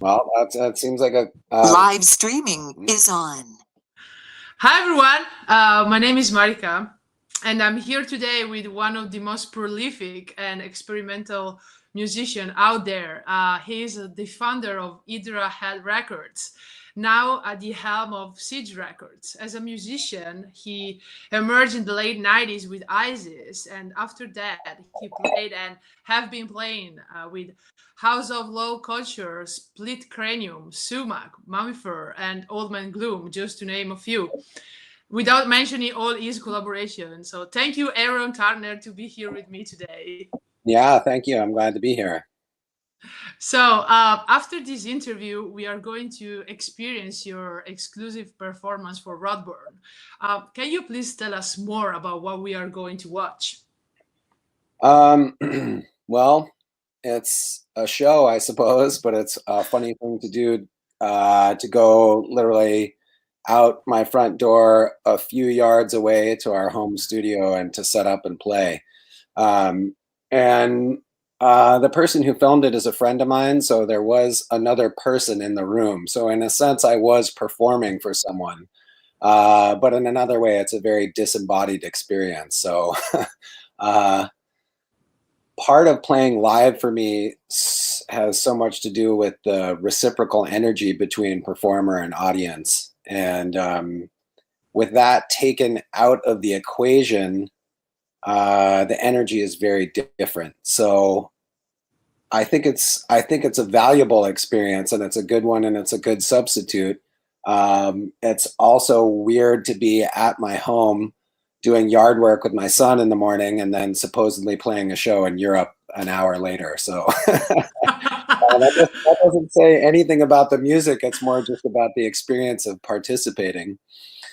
Well, that seems like a Live streaming is on. Hi everyone, my name is Marika, and I'm here today with one of the most prolific and experimental musician out there. He is the founder of Hydra Head Records, now at the helm of Siege Records. As a musician, he emerged in the late 90s with ISIS, and after that, he played and have been playing with House of Low Culture, Split Cranium, Sumac, Mammifer, and Old Man Gloom, just to name a few, without mentioning all his collaborations. So thank you, Aaron Turner, to be here with me today. Yeah, thank you. I'm glad to be here. So after this interview, we are going to experience your exclusive performance for Rodburn. Can you please tell us more about what we are going to watch? Um, well, it's a show, I suppose, but it's a funny thing to do, to go literally out my front door a few yards away to our home studio and to set up and play. Um, and the person who filmed it is a friend of mine, so there was another person in the room. So in a sense, I was performing for someone. But in another way, it's a very disembodied experience. So uh, part of playing live for me has so much to do with the reciprocal energy between performer and audience. And with that taken out of the equation, the energy is very different. So I think it's a valuable experience, and it's a good one, and it's a good substitute. It's also weird to be at my home doing yard work with my son in the morning, and then supposedly playing a show in Europe an hour later. So that doesn't say anything about the music. It's more just about the experience of participating.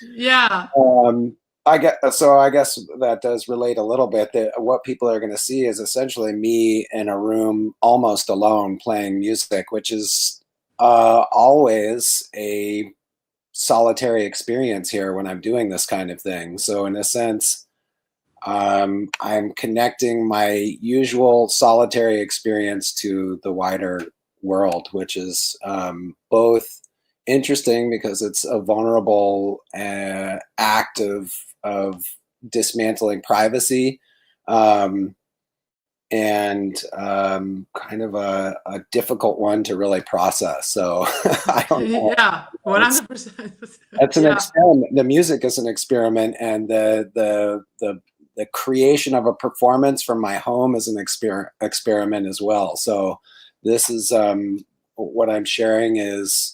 Yeah. Um, I guess that does relate a little bit. That what people are going to see is essentially me in a room almost alone playing music, which is always a solitary experience here when I'm doing this kind of thing. So in a sense, I'm connecting my usual solitary experience to the wider world, which is both interesting because it's a vulnerable act of dismantling privacy, um, and kind of a difficult one to really process. So I don't know. Yeah, It's 100%. it's an Yeah. experiment. The music is an experiment, and the creation of a performance from my home is an experiment as well. So this is what I'm sharing is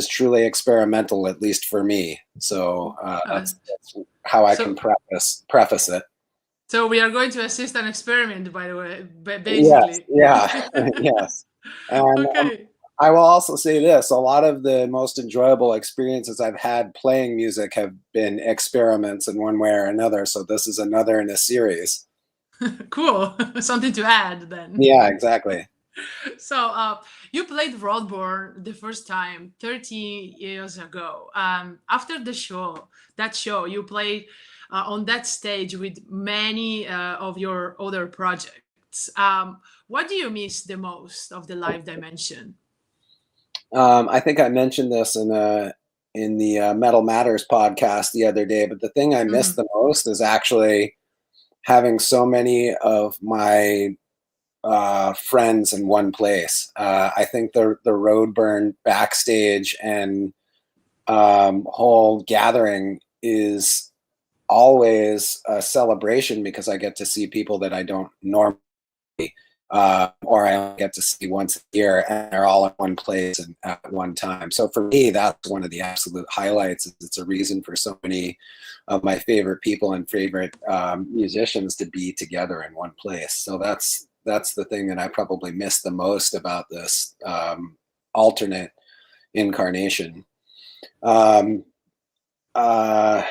truly experimental, at least for me. So Uh, that's how I can so, preface it. so we are going to assist an experiment, by the way, Yes, basically. yeah, yes. And Okay. I will also say this, a lot of the most enjoyable experiences I've had playing music have been experiments in one way or another. So this is another in a series. Cool. Something to add then. Yeah, exactly. So, you played Rodborn the first time 30 years ago. After that show, you played on that stage with many of your other projects. What do you miss the most of the live dimension? I think I mentioned this in the Metal Matters podcast the other day, but the thing I miss Mhm. the most is actually having so many of my friends in one place. I think the Roadburn backstage and whole gathering is always a celebration because I get to see people that I don't normally, or I only get to see once a year, and they're all in one place and at one time. So for me, that's one of the absolute highlights. It's a reason for so many of my favorite people and favorite musicians to be together in one place. So that's the thing that I probably miss the most about this alternate incarnation. Um, uh,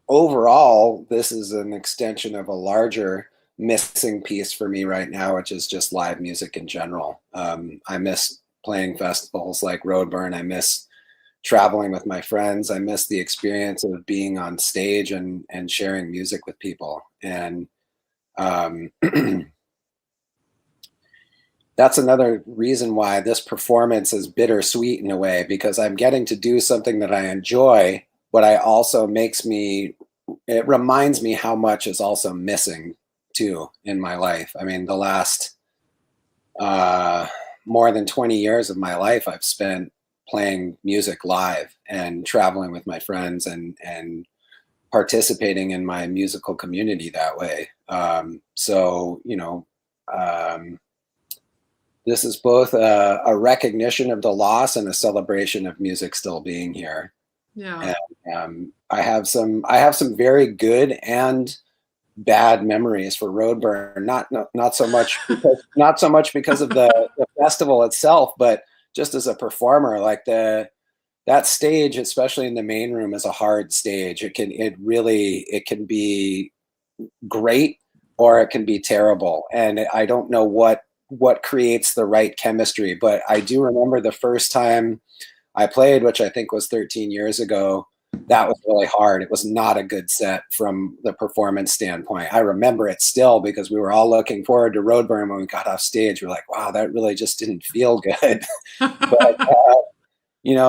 Overall, this is an extension of a larger missing piece for me right now, which is just live music in general. I miss playing festivals like Roadburn. I miss traveling with my friends. I miss the experience of being on stage and sharing music with people. And um, that's another reason why this performance is bittersweet in a way, because I'm getting to do something that I enjoy, but I also it reminds me how much is also missing too in my life. I mean, the last uh, more than 20 years of my life I've spent playing music live and traveling with my friends and participating in my musical community that way. So, um, this is both a recognition of the loss and a celebration of music still being here. Yeah. And I have some very good and bad memories for Roadburn. Not so much because of the festival itself, but just as a performer, like that stage, especially in the main room, is a hard stage. It can be great or it can be terrible, and I don't know what creates the right chemistry. But I do remember the first time I played, which I think was 13 years ago. That was really hard. It was not a good set from the performance standpoint. I remember it still because we were all looking forward to Roadburn when we got off stage. We're like, wow, that really just didn't feel good. But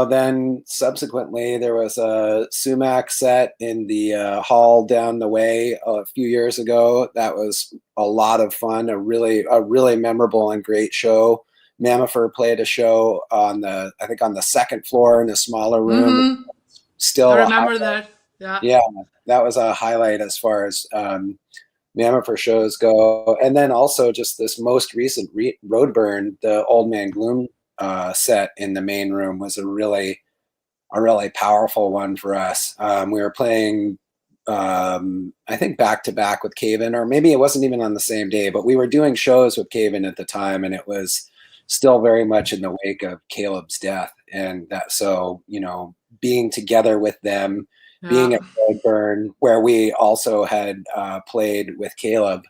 then subsequently there was a Sumac set in the hall down the way a few years ago. That was a lot of fun, a really memorable and great show. Mammifer played a show I think on the second floor in a smaller room. Mm-hmm. Still I a remember highlight. that. Yeah. Yeah, that was a highlight as far as Mammifer shows go. And then also just this most recent Roadburn, the Old Man Gloom set in the main room was a really powerful one for us. We were playing, I think, back to back with Caven, or maybe it wasn't even on the same day, but we were doing shows with Caven at the time, and it was still very much in the wake of Caleb's death. And that, so, being together with them, being Yeah. at Roadburn, where we also had played with Caleb,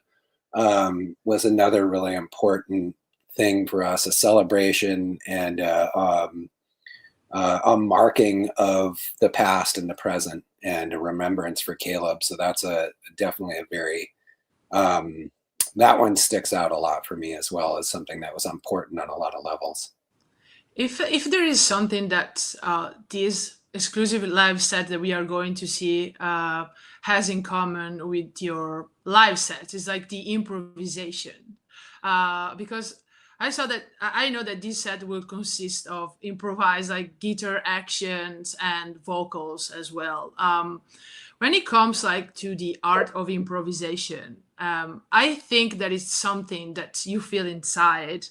was another really important thing for us, a celebration and a marking of the past and the present and a remembrance for Caleb. So that's definitely a very that one sticks out a lot for me as well as something that was important on a lot of levels. If there is something that this exclusive live set that we are going to see has in common with your live sets, is like the improvisation. Because I know that this set will consist of improvised like guitar actions and vocals as well. When it comes like to the art of improvisation, I think that is something that you feel inside,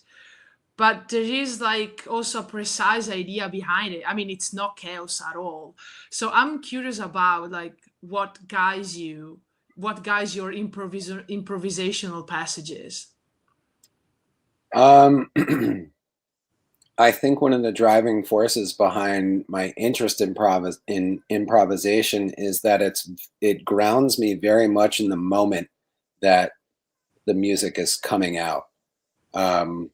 but there is like also a precise idea behind it. I mean, it's not chaos at all. So I'm curious about like what guides your improvisational passages. Um, I think one of the driving forces behind my interest in improvisation is that it grounds me very much in the moment that the music is coming out. Um,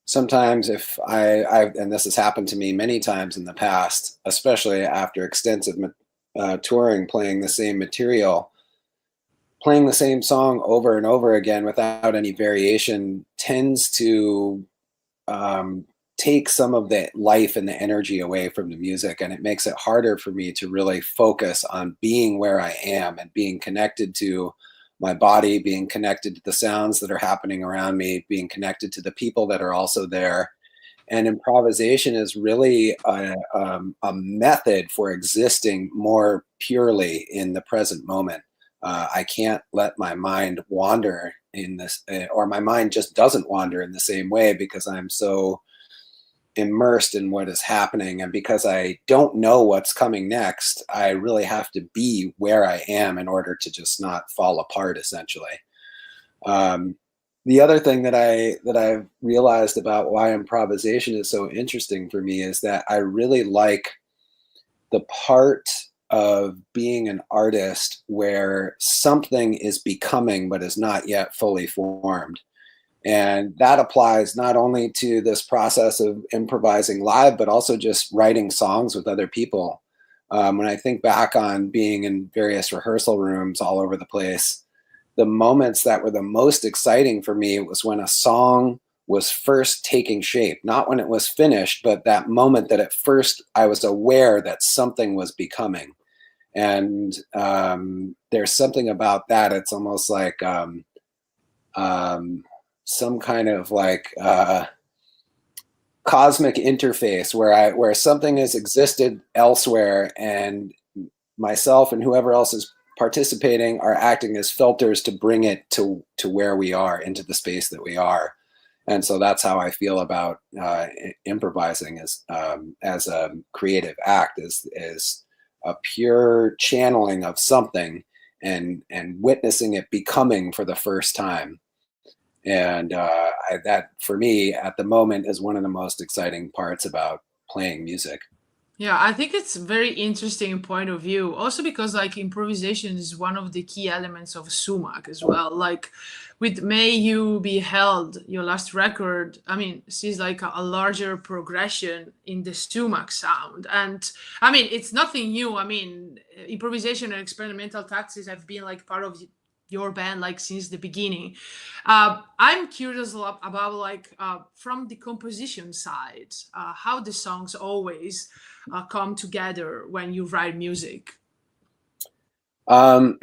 Sometimes if and this has happened to me many times in the past, especially after extensive touring, playing the same song over and over again without any variation tends to um, take some of the life and the energy away from the music, and it makes it harder for me to really focus on being where I am and being connected to my body, being connected to the sounds that are happening around me, being connected to the people that are also there. And improvisation is really a method for existing more purely in the present moment. I can't let my mind wander in this, or my mind just doesn't wander in the same way because I'm so immersed in what is happening. And because I don't know what's coming next, I really have to be where I am in order to just not fall apart, essentially. Um, the other thing that I've realized about why improvisation is so interesting for me is that I really like the part of being an artist where something is becoming but is not yet fully formed. And that applies not only to this process of improvising live, but also just writing songs with other people. When I think back on being in various rehearsal rooms all over the place, the moments that were the most exciting for me was when a song was first taking shape, not when it was finished, but that moment that at first I was aware that something was becoming. And there's something about that. It's almost like some kind of like cosmic interface where something has existed elsewhere, and myself and whoever else is participating are acting as filters to bring it to where we are, into the space that we are. And so that's how I feel about improvising as a creative act, is a pure channeling of something and witnessing it becoming for the first time. And that, for me, at the moment, is one of the most exciting parts about playing music. Yeah, I think it's very interesting point of view. Also because like improvisation is one of the key elements of Sumac as well. Like with May You Be Held, your last record, I mean, sees like a larger progression in the Sumac sound. And I mean, it's nothing new. I mean, improvisation and experimental tactics have been like part of your band like since the beginning. I'm curious about like from the composition side, how the songs always come together when you write music? Um,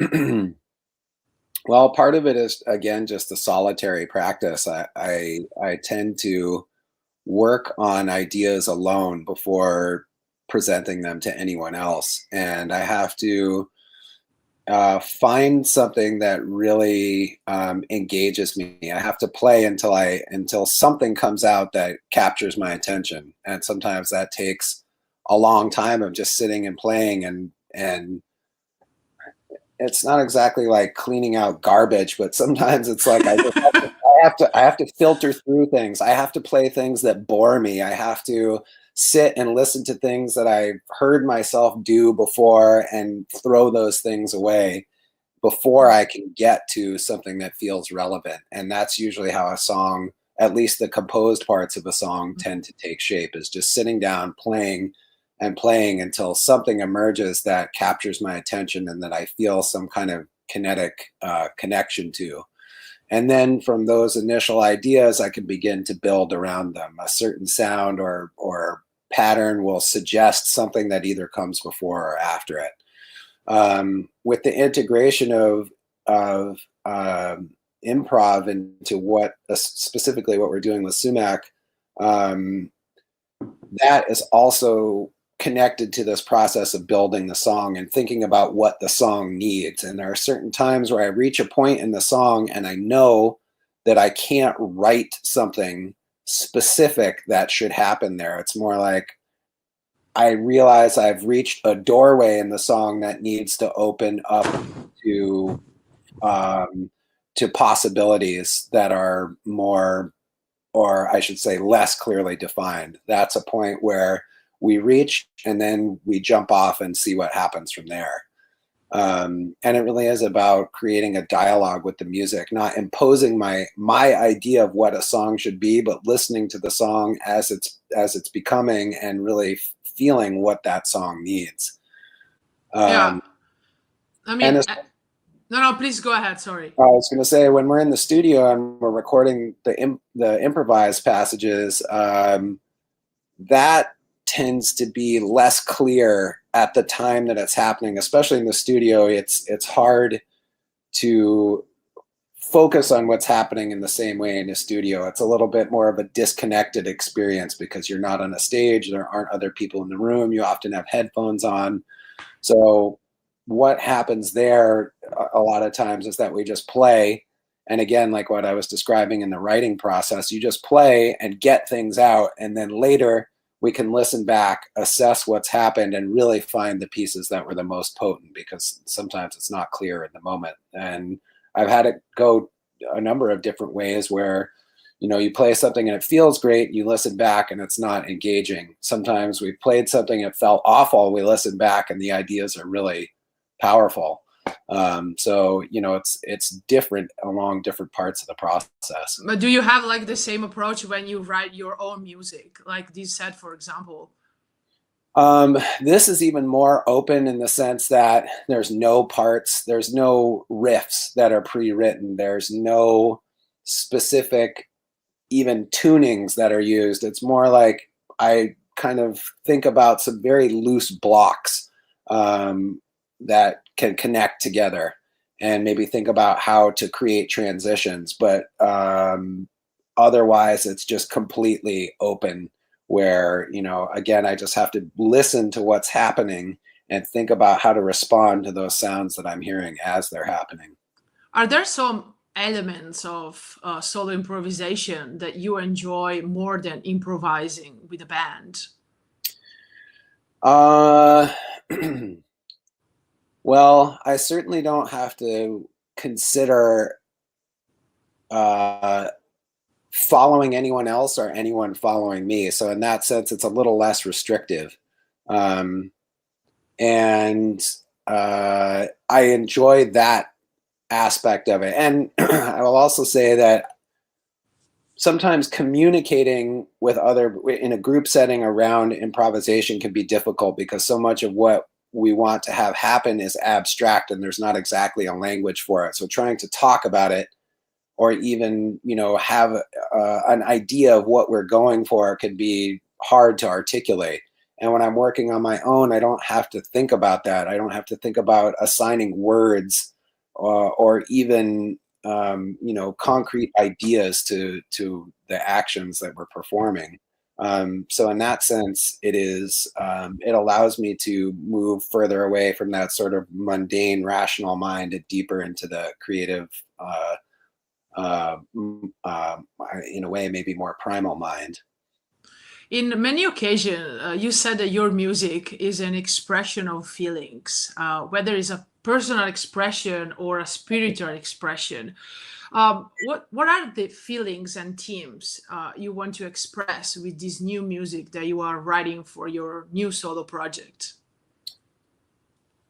well, part of it is, again, just the solitary practice. I tend to work on ideas alone before presenting them to anyone else, and I have to find something that really engages me. I have to play until something comes out that captures my attention, and sometimes that takes a long time of just sitting and playing, and it's not exactly like cleaning out garbage, but sometimes it's like I have to filter through things. I have to play things that bore me. I have to sit and listen to things that I've heard myself do before and throw those things away before I can get to something that feels relevant. And that's usually how a song, at least the composed parts of a song, tend to take shape, is just sitting down, playing and playing until something emerges that captures my attention and that I feel some kind of kinetic connection to. And then from those initial ideas, I can begin to build around them. A certain sound or pattern will suggest something that either comes before or after it. With the integration of improv into what specifically what we're doing with Sumac, that is also connected to this process of building the song and thinking about what the song needs. And there are certain times where I reach a point in the song and I know that I can't write something specific that should happen there. It's more like I realize I've reached a doorway in the song that needs to open up to possibilities that are more, or I should say, less clearly defined. That's a point where we reach and then we jump off and see what happens from there. And it really is about creating a dialogue with the music, not imposing my idea of what a song should be, but listening to the song as it's becoming and really feeling what that song needs. Yeah, I And mean, no, please go ahead. Sorry. I was going to say, when we're in the studio and we're recording the improvised passages, that tends to be less clear at the time that it's happening, especially in the studio. It's hard to focus on what's happening in the same way in a studio. It's a little bit more of a disconnected experience because you're not on a stage. There aren't other people in the room. You often have headphones on. So what happens there a lot of times is that we just play. And again, like what I was describing in the writing process, you just play and get things out. And then later we can listen back, assess what's happened, and really find the pieces that were the most potent, because sometimes it's not clear in the moment. And I've had it go a number of different ways where, you play something and it feels great, you listen back and it's not engaging. Sometimes we played something, it felt awful, we listen back and the ideas are really powerful. So it's different along different parts of the process. But do you have like the same approach when you write your own music, like this set, for example? This is even more open in the sense that there's no parts, there's no riffs that are pre-written, there's no specific even tunings that are used. It's more like I kind of think about some very loose blocks that can connect together, and maybe think about how to create transitions. But otherwise, it's just completely open, where, again, I just have to listen to what's happening and think about how to respond to those sounds that I'm hearing as they're happening. Are there some elements of solo improvisation that you enjoy more than improvising with a band? Uh, well, I certainly don't have to consider uh, following anyone else or anyone following me. So in that sense, it's a little less restrictive. Um, and I enjoy that aspect of it. And I will also say that sometimes communicating with other in a group setting around improvisation can be difficult, because so much of what we want to have happen is abstract and there's not exactly a language for it. So trying to talk about it, or even have an idea of what we're going for, can be hard to articulate. And when I'm working on my own, I don't have to think about that. I don't have to think about assigning words, or even concrete ideas to the actions that we're performing. So in that sense, it allows me to move further away from that sort of mundane rational mind and deeper into the creative, in a way, maybe more primal mind. In many occasions, you said that your music is an expression of feelings, whether it's a personal expression or a spiritual expression. What are the feelings and themes you want to express with this new music that you are writing for your new solo project?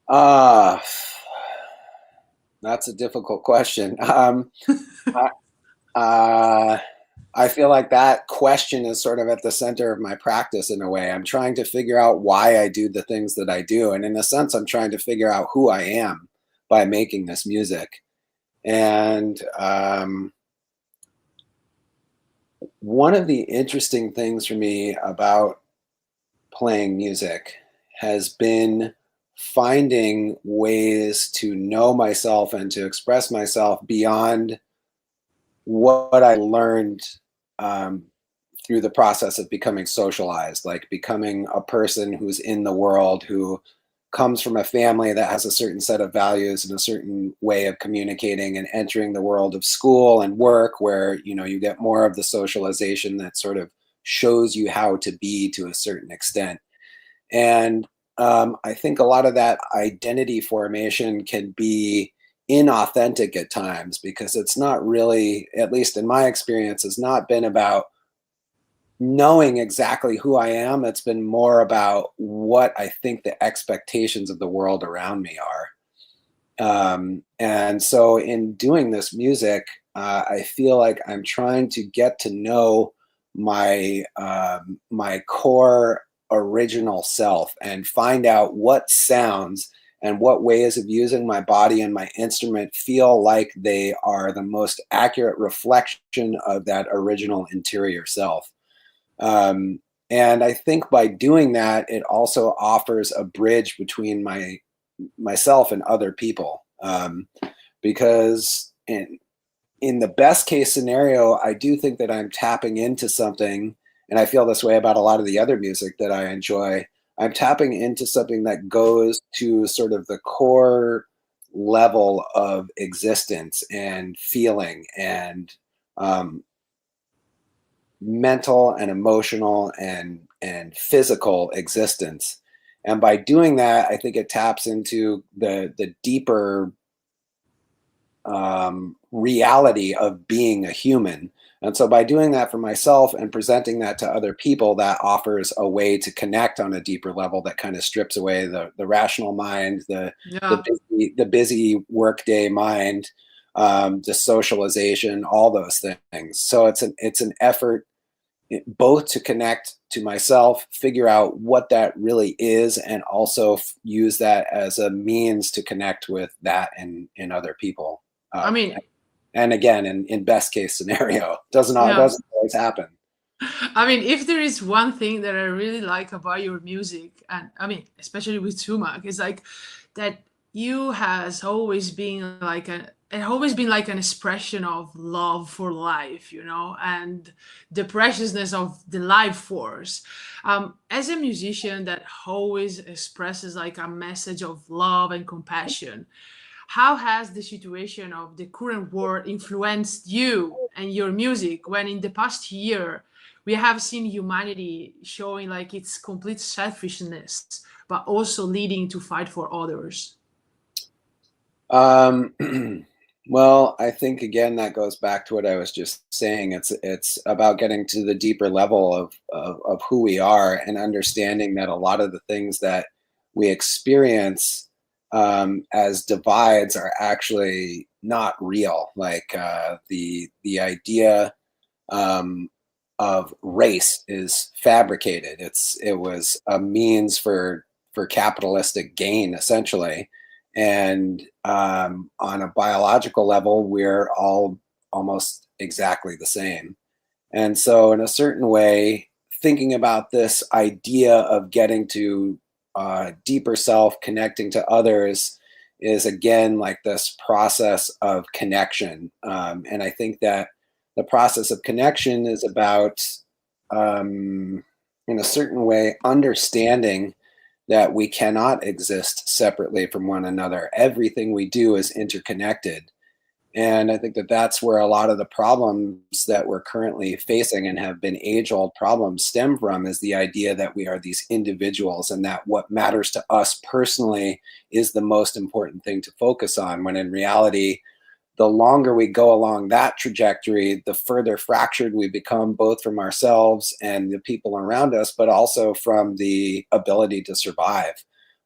Uh, that's a difficult question. I, uh, I feel like that question is sort of at the center of my practice in a way. I'm trying to figure out why I do the things that I do. And in a sense, I'm trying to figure out who I am by making this music. And one of the interesting things for me about playing music has been finding ways to know myself and to express myself beyond what I learned um, through the process of becoming socialized, like becoming a person who's in the world, who comes from a family that has a certain set of values and a certain way of communicating, and entering the world of school and work, where you get more of the socialization that sort of shows you how to be to a certain extent. And I think a lot of that identity formation can be inauthentic at times, because it's not really, at least in my experience, has not been about knowing exactly who I am. It's been more about what I think the expectations of the world around me are. And so in doing this music, I feel like I'm trying to get to know my core original self, and find out what sounds and what ways of using my body and my instrument feel like they are the most accurate reflection of that original interior self. And I think by doing that, it also offers a bridge between myself and other people. Because in the best case scenario, I do think that I'm tapping into something, and I feel this way about a lot of the other music that I enjoy. I'm tapping into something that goes to sort of the core level of existence and feeling, and um, mental and emotional and physical existence. And by doing that, I think it taps into the deeper reality of being a human. And so by doing that for myself and presenting that to other people, that offers a way to connect on a deeper level that kind of strips away the rational mind, Yeah. the busy workday mind, the socialization, all those things. So it's an effort both to connect to myself, figure out what that really is, and also use that as a means to connect with that in other people. I Uh, mean, And again, in best case scenario, doesn't Yeah. always happen. I mean, if there is one thing that I really like about your music, and I mean, especially with Sumac, is like that you has always been like it always been like an expression of love for life, you know, and the preciousness of the life force. As a musician that always expresses like a message of love and compassion, how has the situation of the current world influenced you and your music when in the past year we have seen humanity showing like its complete selfishness, but also leading to fight for others? Um, well, I think again that goes back to what I was just saying. It's about getting to the deeper level of who we are and understanding that a lot of the things that we experience as divides are actually not real. Like the idea um, of race is fabricated. It was a means for capitalistic gain, essentially. And on a biological level, we're all almost exactly the same. And so, in a certain way, thinking about this idea of getting to deeper self, connecting to others, is again like this process of connection. And I think that the process of connection is about, in a certain way, understanding that we cannot exist separately from one another. Everything we do is interconnected. And I think that that's where a lot of the problems that we're currently facing and have been age old problems stem from, is the idea that we are these individuals and that what matters to us personally is the most important thing to focus on. When in reality, the longer we go along that trajectory, the further fractured we become, both from ourselves and the people around us, but also from the ability to survive.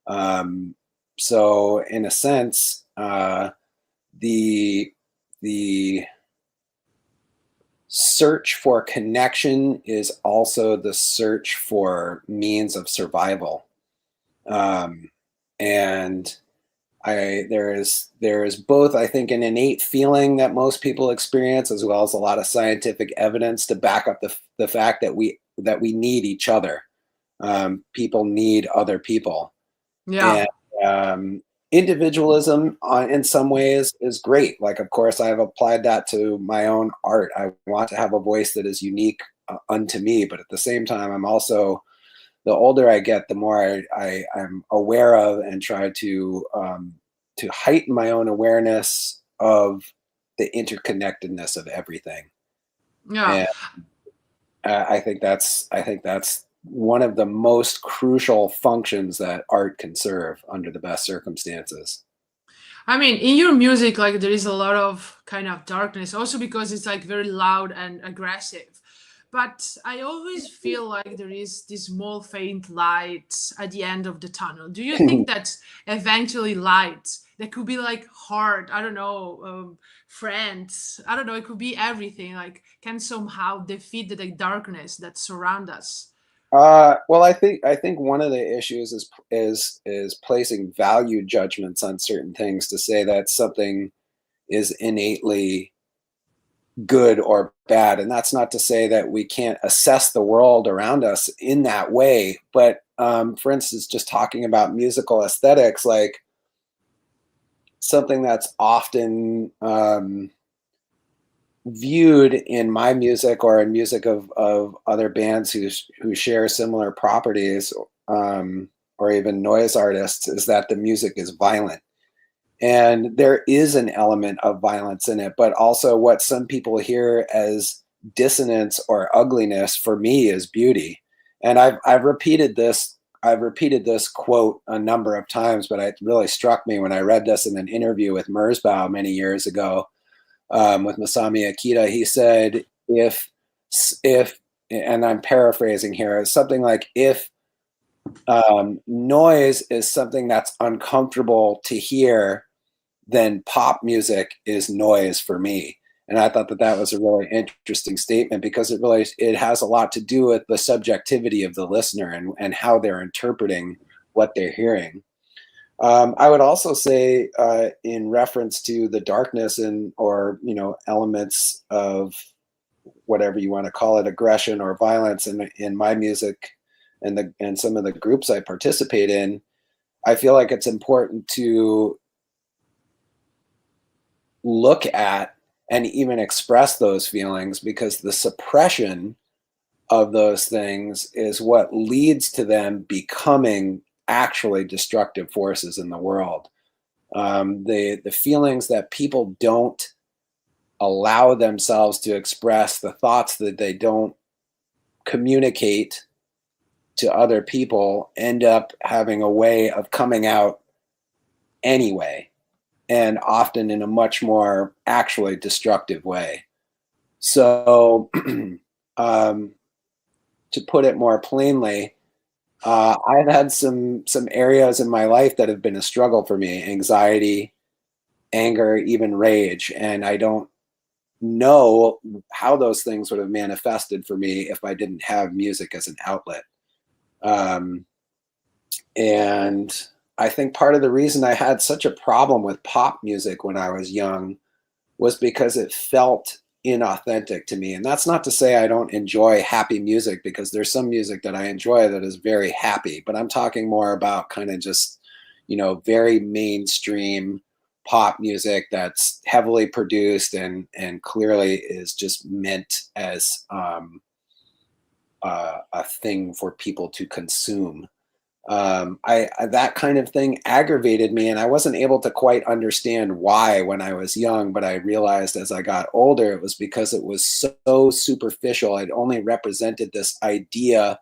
Um, so, in a sense, the the search for connection is also the search for means of survival. Um, and there is both, I think, an innate feeling that most people experience, as well as a lot of scientific evidence to back up the fact that we need each other. People need other people, Yeah. and um, individualism in some ways is great. Like, of course, I've applied that to my own art. I want to have a voice that is unique unto me, but at the same time, I'm also, the older I get, the more I'm aware of and try to heighten my own awareness of the interconnectedness of everything. Yeah. And I think that's one of the most crucial functions that art can serve under the best circumstances. I mean, in your music, like there is a lot of kind of darkness, also because it's like very loud and aggressive. But I always feel like there is this small faint light at the end of the tunnel. Do you think that eventually light that could be like heart, I don't know, friends, I don't know, it could be everything, like can somehow defeat the darkness that surround us? Well, I think one of the issues is placing value judgments on certain things to say that something is innately good or bad. And that's not to say that we can't assess the world around us in that way. But for instance, just talking about musical aesthetics, like something that's often viewed in my music or in music of other bands who share similar properties, or even noise artists, is that the music is violent. And there is an element of violence in it, but also what some people hear as dissonance or ugliness, for me, is beauty. And I've repeated this quote a number of times, but it really struck me when I read this in an interview with Merzbow many years ago, with Masami Akita. He said, if and I'm paraphrasing here, something like, if noise is something that's uncomfortable to hear, then pop music is noise for me. And I thought that that was a really interesting statement, because it has a lot to do with the subjectivity of the listener and how they're interpreting what they're hearing. I would also say, in reference to the darkness and or elements of whatever you want to call it, aggression or violence in my music and some of the groups I participate in, I feel like it's important to look at and even express those feelings because the suppression of those things is what leads to them becoming actually destructive forces in the world. The feelings that people don't allow themselves to express, the thoughts that they don't communicate to other people, end up having a way of coming out anyway, and often in a much more actually destructive way. So, to put it more plainly, I've had some areas in my life that have been a struggle for me: anxiety, anger, even rage, and I don't know how those things would have manifested for me if I didn't have music as an outlet. Um, and I think part of the reason I had such a problem with pop music when I was young was because it felt inauthentic to me. And that's not to say I don't enjoy happy music, because there's some music that I enjoy that is very happy, but I'm talking more about kind of just, very mainstream pop music that's heavily produced and clearly is just meant as a thing for people to consume. That kind of thing aggravated me, and I wasn't able to quite understand why when I was young, but I realized as I got older it was because it was so superficial. It only represented this idea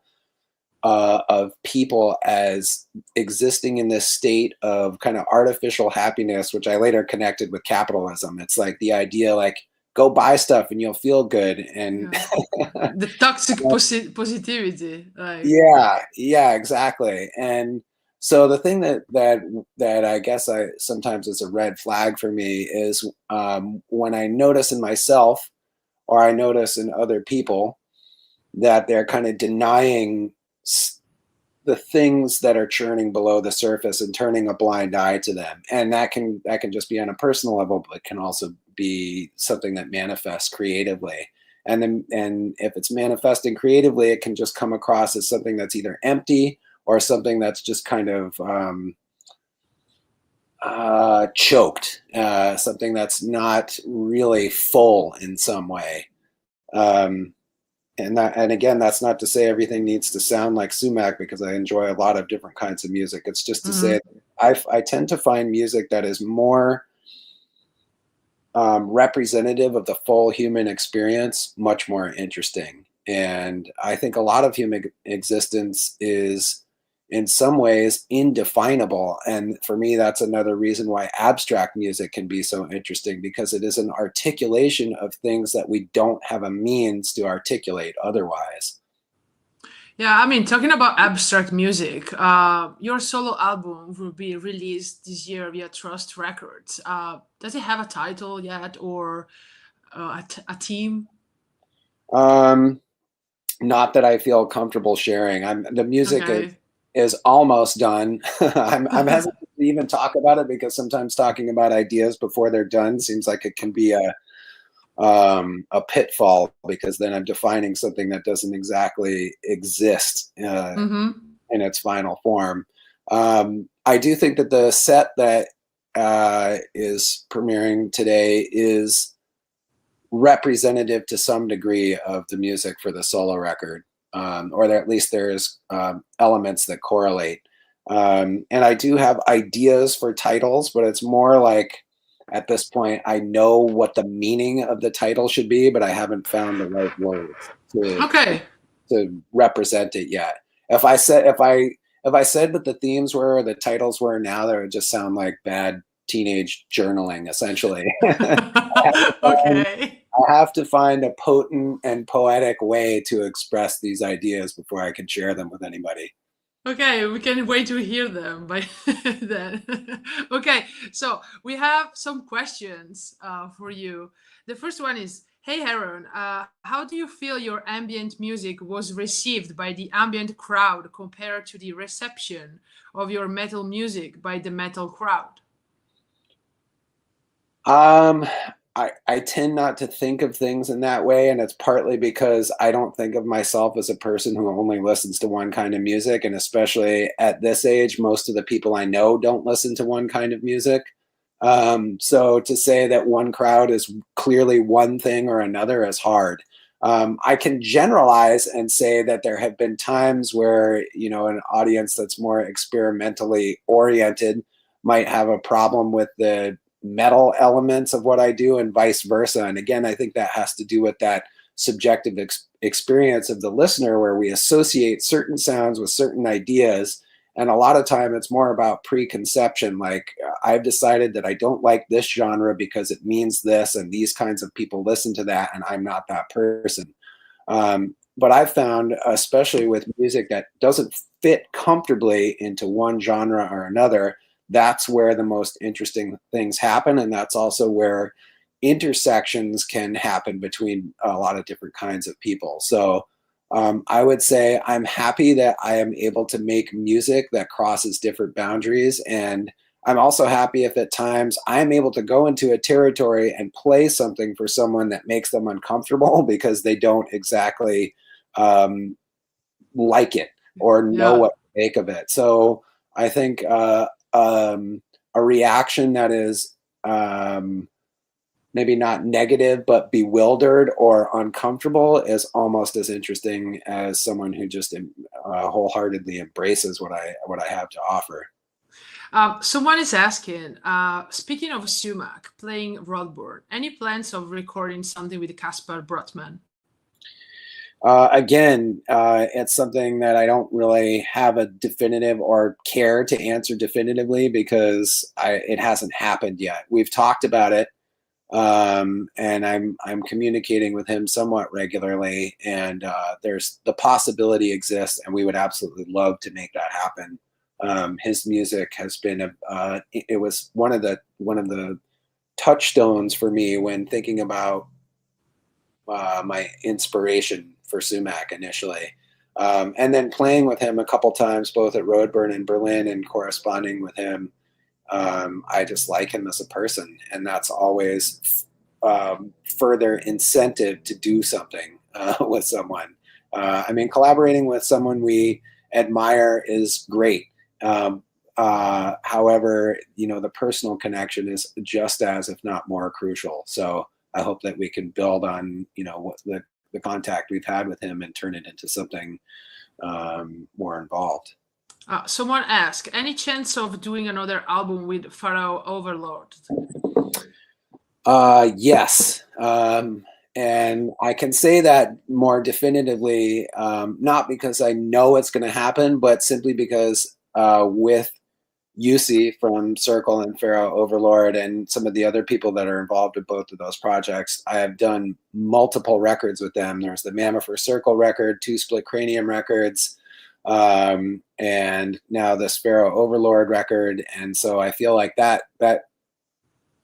of people as existing in this state of kind of artificial happiness, which I later connected with capitalism. It's like the idea, like, go buy stuff and you'll feel good, and Yeah. The toxic positivity, like. yeah, exactly. And so the thing that I guess I sometimes is a red flag for me is, when I notice in myself or I notice in other people that they're kind of denying the things that are churning below the surface and turning a blind eye to them. And that can just be on a personal level, but it can also be something that manifests creatively. And if it's manifesting creatively, it can just come across as something that's either empty or something that's just kind of choked, something that's not really full in some way. Um, and again, that's not to say everything needs to sound like Sumac, because I enjoy a lot of different kinds of music. It's just to say Mhm. I tend to find music that is more representative of the full human experience much more interesting. And I think a lot of human existence is in some ways indefinable. And for me, that's another reason why abstract music can be so interesting, because it is an articulation of things that we don't have a means to articulate otherwise. Yeah, I mean, talking about abstract music, your solo album will be released this year via Trust Records. Does it have a title yet, or a team? Um, Not that I feel comfortable sharing. The music Okay. is almost done. I'm hesitant to even talk about it, because sometimes talking about ideas before they're done seems like it can be a pitfall, because then I'm defining something that doesn't exactly exist Mm-hmm. in its final form. I do think that the set that is premiering today is representative to some degree of the music for the solo record, or at least there's elements that correlate. And I do have ideas for titles, but it's more like at this point I know what the meaning of the title should be, but I haven't found the right words to Okay. represent it yet. If I said what the themes were or the titles were now, that would just sound like bad teenage journaling, essentially. Okay. I have to find a potent and poetic way to express these ideas before I can share them with anybody. Okay, we can wait to hear them by then. Okay, so we have some questions for you. The first one is, Hey Aaron, how do you feel your ambient music was received by the ambient crowd compared to the reception of your metal music by the metal crowd? Um, I tend not to think of things in that way, and it's partly because I don't think of myself as a person who only listens to one kind of music, and especially at this age, most of the people I know don't listen to one kind of music. So to say that one crowd is clearly one thing or another is hard. I can generalize and say that there have been times where, an audience that's more experimentally oriented might have a problem with the metal elements of what I do and vice versa. And again, I think that has to do with that subjective experience of the listener where we associate certain sounds with certain ideas. And a lot of time it's more about preconception. Like I've decided that I don't like this genre because it means this, and these kinds of people listen to that, and I'm not that person. But I've found, especially with music that doesn't fit comfortably into one genre or another, that's where the most interesting things happen. And that's also where intersections can happen between a lot of different kinds of people. So I would say I'm happy that I am able to make music that crosses different boundaries. And I'm also happy if at times I'm able to go into a territory and play something for someone that makes them uncomfortable because they don't exactly um, like it or know Yeah. what to make of it. So I think a reaction that is um, maybe not negative but bewildered or uncomfortable is almost as interesting as someone who just wholeheartedly embraces what I have to offer. Someone is asking, speaking of Sumac playing Rodboard, any plans of recording something with Caspar Brotman? Again, it's something that I don't really have a definitive or care to answer definitively because it hasn't happened yet. We've talked about it, and I'm communicating with him somewhat regularly, and there's the possibility exists, and we would absolutely love to make that happen. His music has been it was one of the touchstones for me when thinking about my inspiration for Sumac initially. And then playing with him a couple times, both at Roadburn and Berlin, and corresponding with him. I just like him as a person, and that's always further incentive to do something with someone. I mean, collaborating with someone we admire is great. However, the personal connection is just as, if not more, crucial. So I hope that we can build on, what the contact we've had with him and turn it into something more involved. Someone asked, any chance of doing another album with Pharaoh Overlord? Yes. And I can say that more definitively, not because I know it's going to happen, but simply because with UC from Circle and Pharaoh Overlord and some of the other people that are involved with both of those projects, I have done multiple records with them. There's the Mammifer Circle record, 2 Split Cranium records, and now this Pharaoh Overlord record. And so I feel like that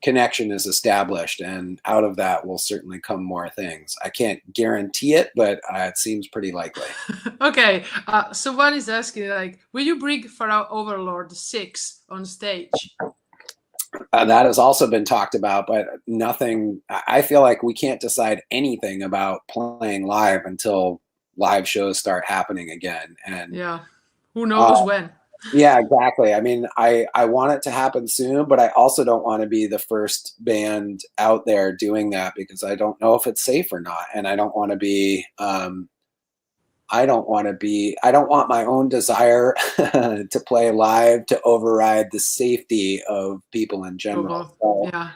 connection is established, and out of that will certainly come more things. I can't guarantee it, but it seems pretty likely. Okay, someone is asking, like, will you bring Pharaoh Overlord 6 on stage? That has also been talked about, but nothing. I feel like we can't decide anything about playing live until live shows start happening again. And Yeah, who knows when? yeah, exactly. I mean, I want it to happen soon, but I also don't want to be the first band out there doing that because I don't know if it's safe or not, and I don't want to be. I don't want my own desire to play live to override the safety of people in general. So, Yeah.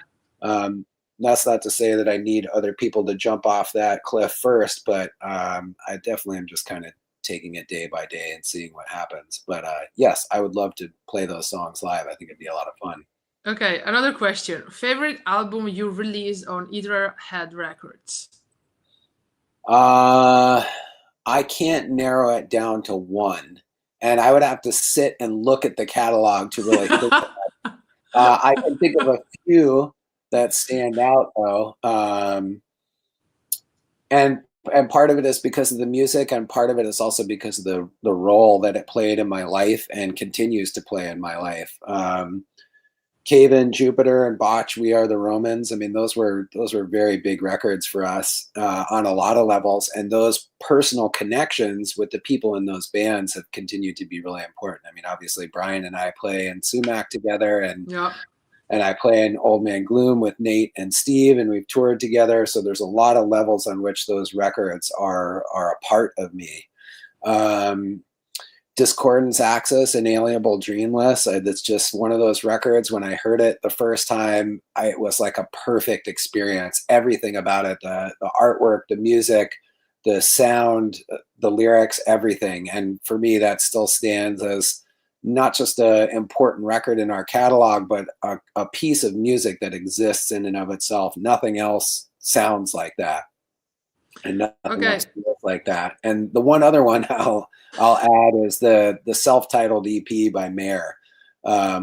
that's not to say that I need other people to jump off that cliff first, but I definitely am just kind of taking it day by day and seeing what happens. But yes, I would love to play those songs live. I think it'd be a lot of fun. Okay, another question. Favorite album you released on either Head Records? Uh, I can't narrow it down to one, and I would have to sit and look at the catalog to really think. I can think of a few that stand out though. and part of it is because of the music, and part of it is also because of the role that it played in my life and continues to play in my life. Cave In, Jupiter, and Botch, We Are the Romans. I mean, those were very big records for us on a lot of levels, and those personal connections with the people in those bands have continued to be really important. I mean, obviously, Brian and I play in Sumac together, Yeah. and I play in Old Man Gloom with Nate and Steve, and we've toured together. So there's a lot of levels on which those records are a part of me. Um, Discordance Axis, Inalienable Dreamless. That's just one of those records. When I heard it the first time, it was like a perfect experience. Everything about it, the artwork, the music, the sound, the lyrics, everything. And for me, that still stands as not just an important record in our catalog, but a piece of music that exists in and of itself. Nothing else sounds like that, and nothing else Okay. feels like that. And the one other one I'll add is the self-titled EP by Mayor,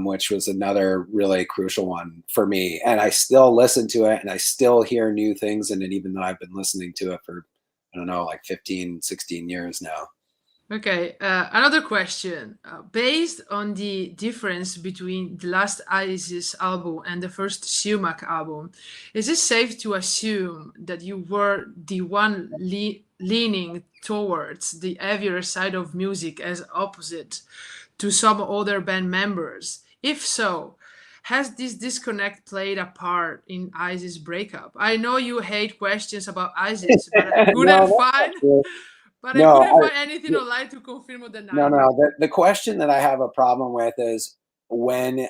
which was another really crucial one for me. And I still listen to it, and I still hear new things in it, even though I've been listening to it for, I don't know, like 15, 16 years now. Okay, another question. Based on the difference between the last Isis album and the first Sumac album, is it safe to assume that you were the one leaning towards the heavier side of music as opposite to some other band members? If so, has this disconnect played a part in Isis' breakup? I know you hate questions about Isis, but I couldn't No, that's not find true. but I No, couldn't find anything online to confirm or no, deny. no. The question that I have a problem with is, when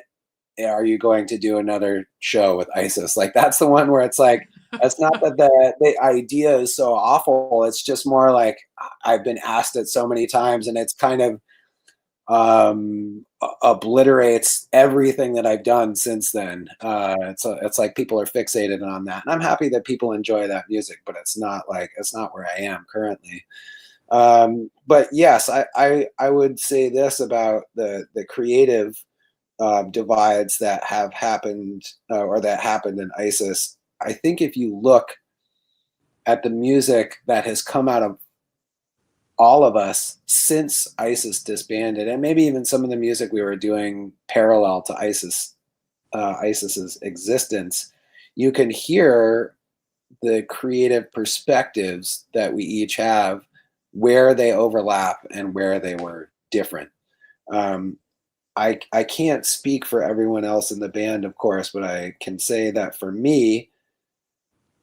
are you going to do another show with ISIS? Like, that's the one where it's like, it's not that the idea is so awful. It's just more like, I've been asked it so many times, and it's kind of obliterates everything that I've done since then. It's like people are fixated on that, and I'm happy that people enjoy that music, but it's not where I am currently. But yes, I would say this about the creative divides that have happened, or that happened in ISIS. I think if you look at the music that has come out of all of us since ISIS disbanded, and maybe even some of the music we were doing parallel to ISIS's existence, you can hear the creative perspectives that we each have, where they overlap and where they were different. Um, I can't speak for everyone else in the band, of course, but I can say that for me,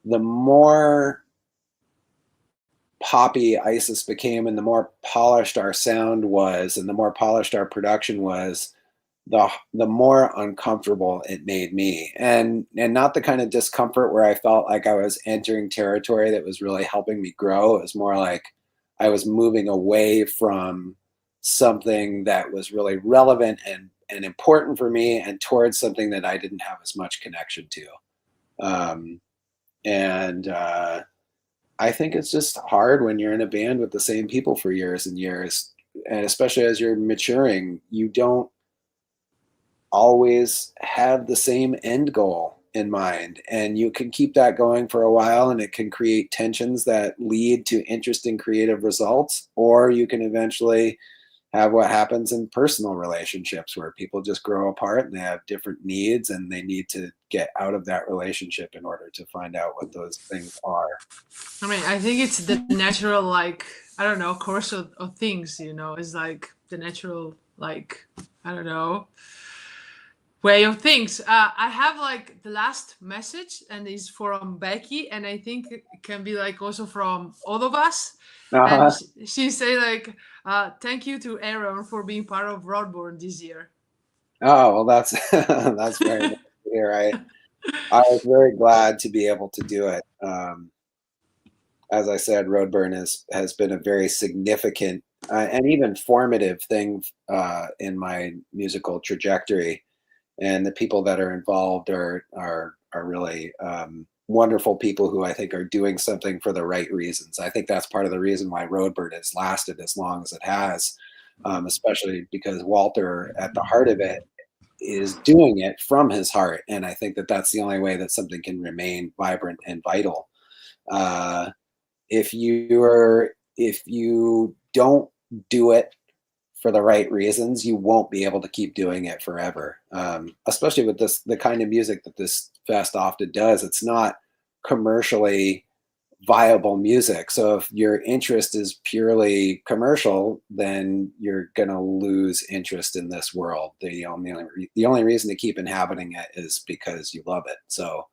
the more poppy ISIS became, and the more polished our sound was, and the more polished our production was, the more uncomfortable it made me, and not the kind of discomfort where I felt like I was entering territory that was really helping me grow. It was more like I was moving away from something that was really relevant and important for me, and towards something that I didn't have as much connection to. Um, and I think it's just hard when you're in a band with the same people for years and years, and especially as you're maturing, you don't always have the same end goal in mind, and you can keep that going for a while, and it can create tensions that lead to interesting creative results, or you can eventually have what happens in personal relationships, where people just grow apart and they have different needs, and they need to get out of that relationship in order to find out what those things are. I mean, I think it's the natural, like, I don't know, course of things, it's like the natural, like, I don't know, way of things. I have like the last message, and it's from Becky, and I think it can be like also from all of us. And Uh-huh. she say like, thank you to Aaron for being part of Broadborn this year. Oh, well, that's that's very nice to hear. I was very glad to be able to do it. As I said, Roadburn has been a very significant and even formative thing in my musical trajectory, and the people that are involved are really wonderful people who I think are doing something for the right reasons. I think that's part of the reason why Roadburn has lasted as long as it has, especially because Walter, at the heart of it, is doing it from his heart, and I think that that's the only way that something can remain vibrant and vital. Uh, if you don't do it for the right reasons, you won't be able to keep doing it forever. Especially with the kind of music that this fest often does. It's not commercially viable music. So if your interest is purely commercial, then you're gonna lose interest in this world. The only reason to keep inhabiting it is because you love it. So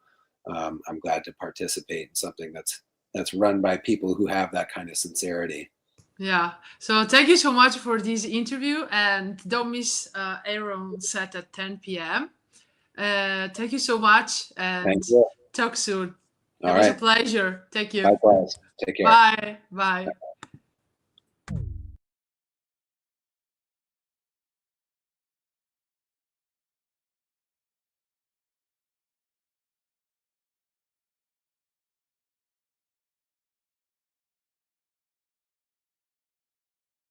I'm glad to participate in something that's run by people who have that kind of sincerity. Yeah. So thank you so much for this interview, and don't miss Aaron's set at 10 p.m. Thank you so much, and Thank you. talk soon. It All was a right. pleasure. Thank you. Likewise. Take care. Bye. Bye.